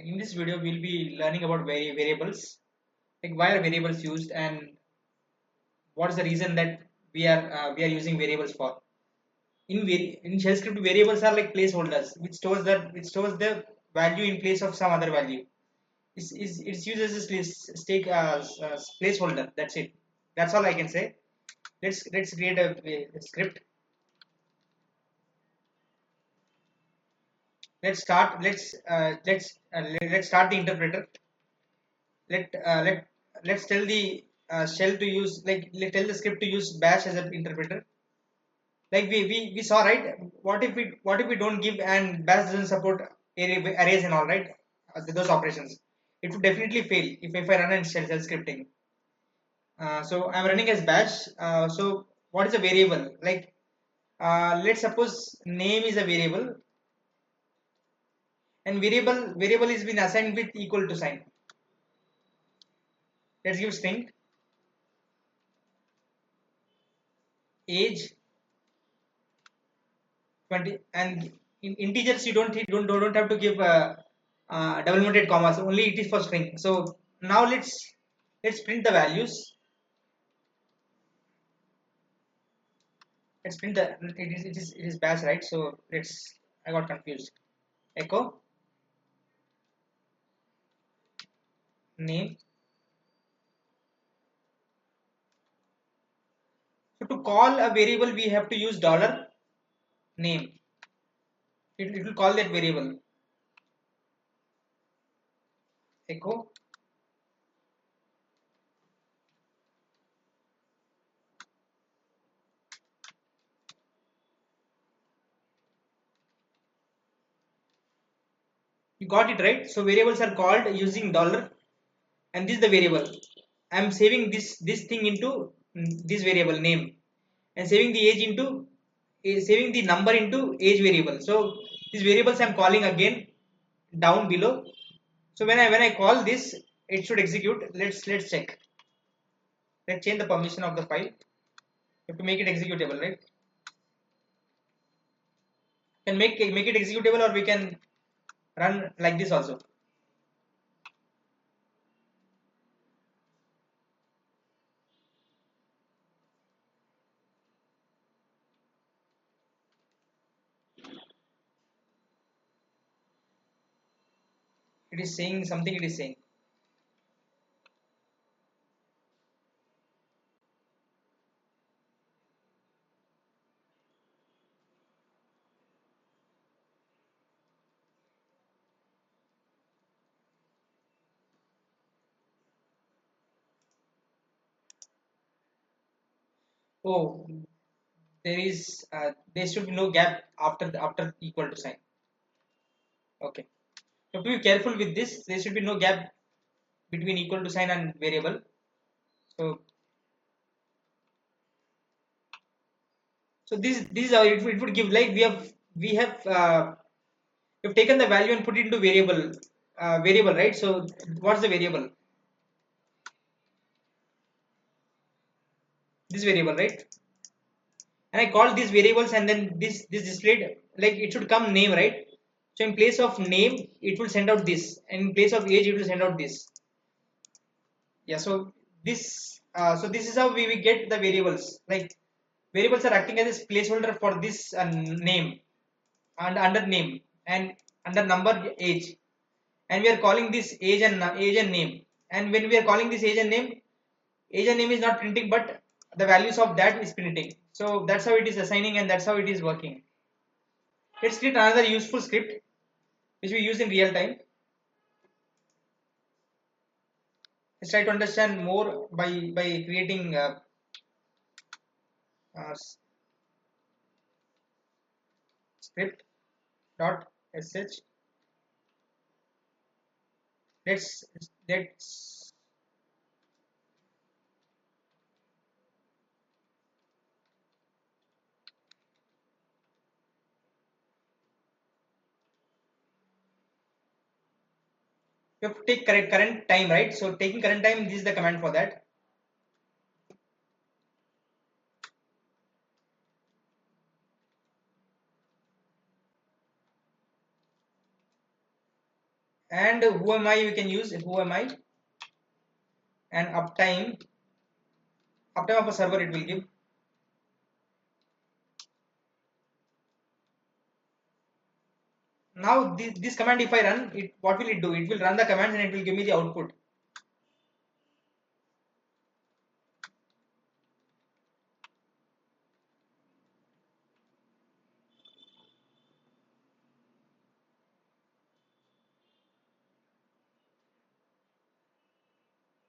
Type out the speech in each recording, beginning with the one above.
In this video, we'll be learning about variables, like why are variables used and what is the reason that we are using variables for. In shell script, variables are like placeholders, which stores the value in place of some other value. It's used as a placeholder. That's it. That's all I can say. Let's create a script. Let's start the interpreter. let uh, let let's tell the shell to use, tell the script to use bash as an interpreter, like we saw, right? What if we don't give, and bash doesn't support arrays and all, right? Those operations, it would definitely fail if I run in shell scripting. So I'm running as bash. So what is a variable? Let's suppose name is a variable, and variable is been assigned with equal to sign. Let's give string age 20, and in integers you don't have to give double inverted commas, only it is for string. So now let's print the values. Let's print the it is bash, right? So let's I got confused. Echo name. So to call a variable we have to use dollar name. It will call that variable. Echo you got it, right? So variables are called using dollar, and this is the variable. I'm saving this thing into this variable name, and saving the age into saving the number into age variable. So these variables I'm calling again down below. So when I call this, it should execute. Let's check. Let's change the permission of the file. You have to make it executable, right? Can make it executable, or we can run like this also. It is saying something. It is saying. Oh, there should be no gap after equal to sign. Okay. So be careful with this. There should be no gap between equal to sign and variable. So this is how it would give, like we've taken the value and put it into variable, right? So what's the variable? This variable, right? And I called these variables, and then this displayed, like it should come name, right? So in place of name it will send out this, and in place of age it will send out this. Yeah. So this is how we get the variables. Like variables are acting as a placeholder for this name, and under name, and under number age, and we are calling this age and name. And when we are calling this age and name is not printing, but the values of that is printing. So that's how it is assigning, and that's how it is working. Let's create another useful script which we use in real time. Let's try to understand more by creating uh, script dot sh. Let's you have to take current time, right? So taking current time, this is the command for that. and who am I, we can use who am I, and uptime of a server it will give. Now this command, if I run it, what will it do? It will run the commands and it will give me the output.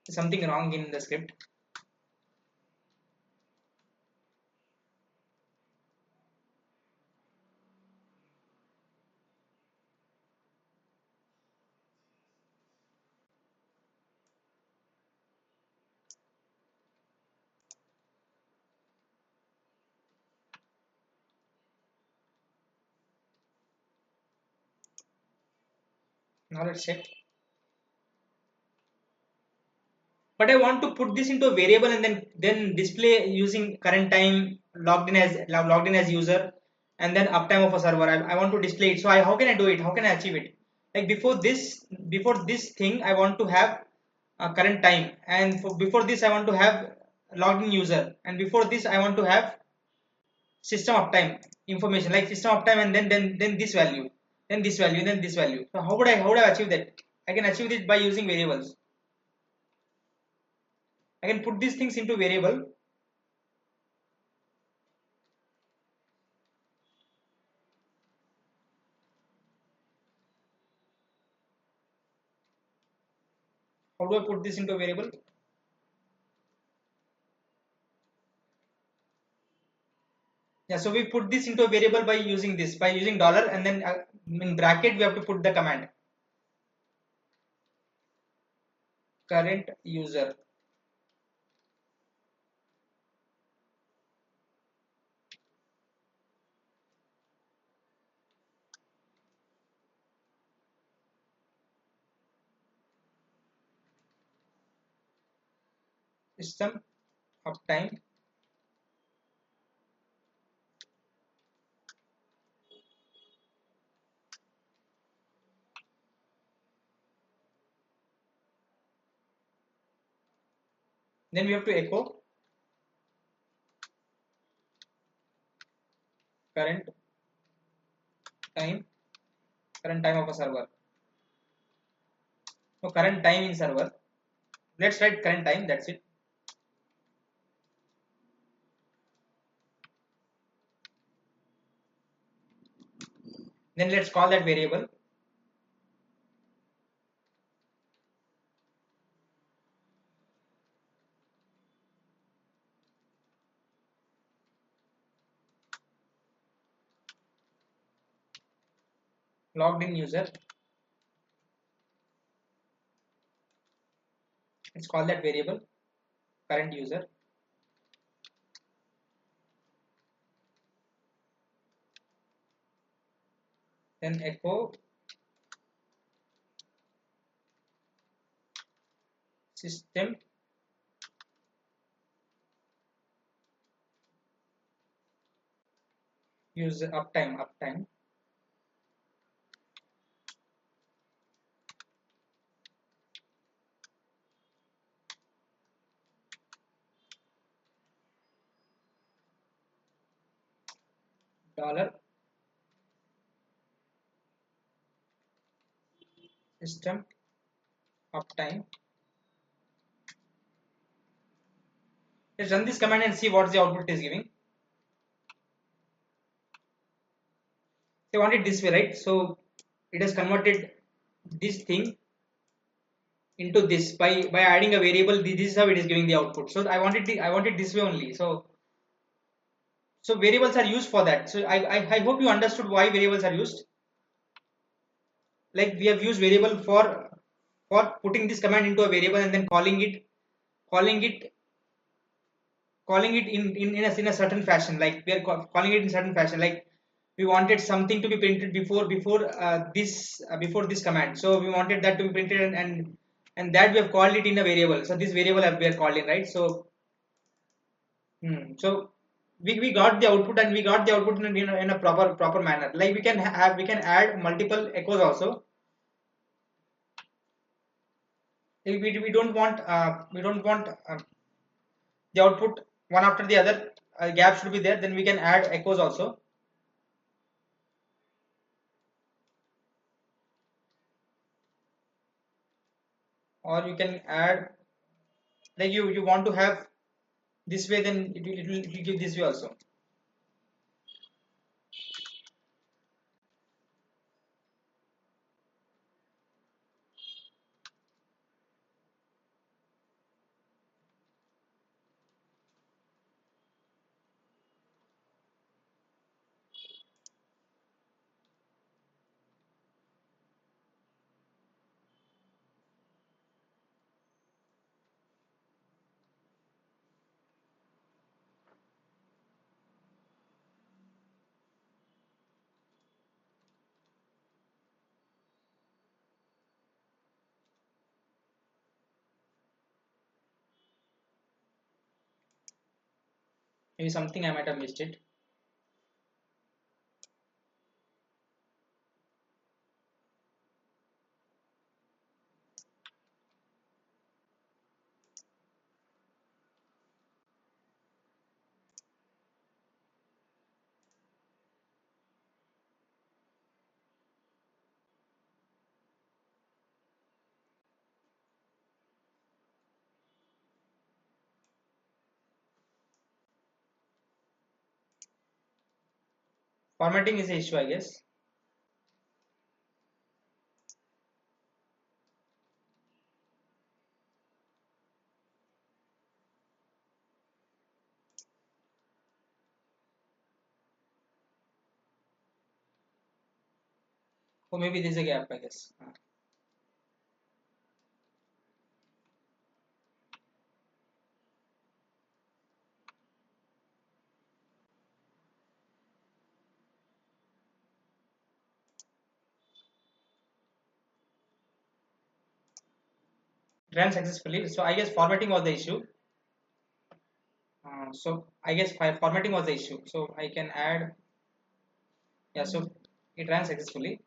Something wrong in the script. Now let's check. But I want to put this into a variable and then display using current time, logged in as user, and then uptime of a server. I want to display it. So how can I do it? How can I achieve it? Like before this thing, I want to have current time, and before this, I want to have logged in user, and before this, I want to have system uptime information, like system uptime, and then this value, then this value, then this value. So how would I achieve that? I can achieve this by using variables. I can put these things into variable. How do I put this into a variable? Yeah, so we put this into a variable by using this, by using dollar, and then in bracket we have to put the command current user. System uptime. Then we have to echo current time, current time of a server. So current time in server. Let's write current time. That's it. Then let's call that variable logged in user. Let's call that variable current user. Then echo system user uptime dollar system uptime. Let's run this command and see what the output is giving. I want it this way, right? So it has converted this thing into this by adding a variable. This is how it is giving the output. So I want it this way only. So variables are used for that. So I hope you understood why variables are used. Like we have used variable for putting this command into a variable and then calling it in a certain fashion. Like we are calling it in certain fashion. Like we wanted something to be printed before this command. So we wanted that to be printed, and that we have called it in a variable. So this variable we are called in, right? So we got the output, and we got the output in a proper manner. Like we can add multiple echoes also. We don't want the output one after the other, gap should be there, then we can add echoes also. Or you can add, like you want to have this way, then it will give this way also. Maybe something I might have missed it. Formatting is the issue, I guess. Or maybe there's a gap, I guess. Ran successfully. So I guess formatting was the issue. So I guess formatting was the issue. So I can add, yeah. So it ran successfully.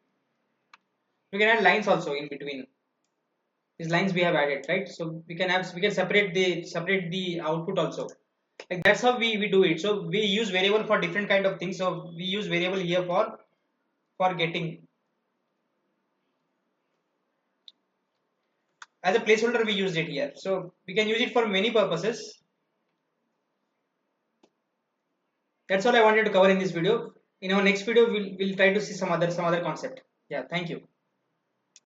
We can add lines also in between. These lines we have added, right? So we can separate the output also. Like that's how we do it. So we use variable for different kind of things. So we use variable here for getting, as a placeholder we used it here. So we can use it for many purposes. That's all I wanted to cover in this video. In our next video, we'll try to see some other concept. Yeah, thank you.